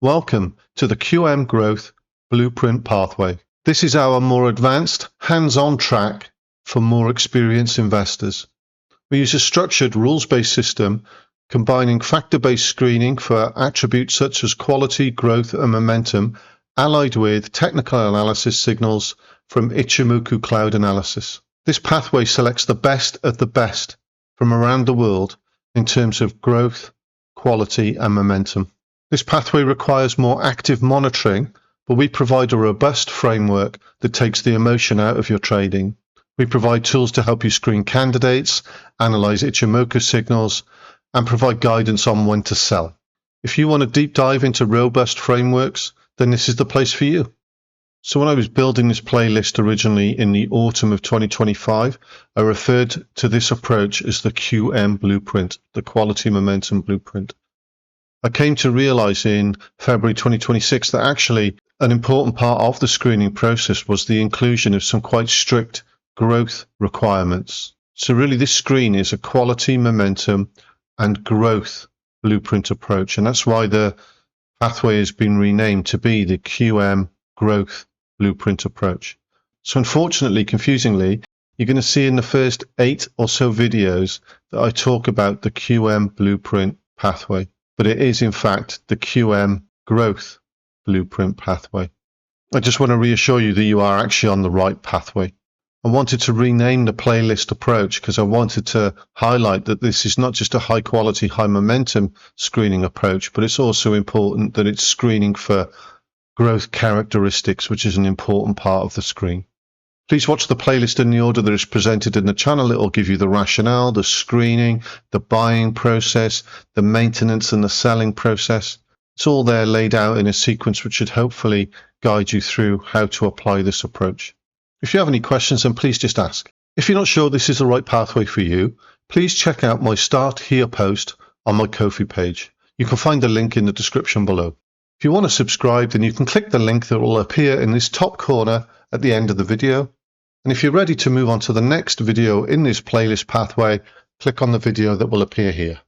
Welcome to the QM Growth Blueprint Pathway. This is our more advanced, hands-on track for more experienced investors. We use a structured, rules-based system combining factor-based screening for attributes such as quality, growth, and momentum, allied with technical analysis signals from Ichimoku Cloud Analysis. This pathway selects the best of the best from around the world in terms of growth, quality, and momentum. This pathway requires more active monitoring, but we provide a robust framework that takes the emotion out of your trading. We provide tools to help you screen candidates, analyze Ichimoku signals, and provide guidance on when to sell. If you want a deep dive into robust frameworks, then this is the place for you. So when I was building this playlist originally in the autumn of 2025, I referred to this approach as the QM Blueprint, the Quality Momentum Blueprint. I came to realize in February 2026 that actually an important part of the screening process was the inclusion of some quite strict growth requirements. So really this screen is a quality, momentum, and growth blueprint approach. And that's why the pathway has been renamed to be the QM Growth Blueprint approach. So unfortunately, confusingly, you're going to see in the first 8 or so videos that I talk about the QM Blueprint pathway, but it is in fact the QM Growth Blueprint pathway. I just want to reassure you that you are actually on the right pathway. I wanted to rename the playlist approach because I wanted to highlight that this is not just a high quality, high momentum screening approach, but it's also important that it's screening for growth characteristics, which is an important part of the screen. Please watch the playlist in the order that is presented in the channel. It will give you the rationale, the screening, the buying process, the maintenance and the selling process. It's all there laid out in a sequence which should hopefully guide you through how to apply this approach. If you have any questions, then please just ask. If you're not sure this is the right pathway for you, please check out my Start Here post on my Ko-fi page. You can find the link in the description below. If you want to subscribe, then you can click the link that will appear in this top corner at the end of the video. And if you're ready to move on to the next video in this playlist pathway, click on the video that will appear here.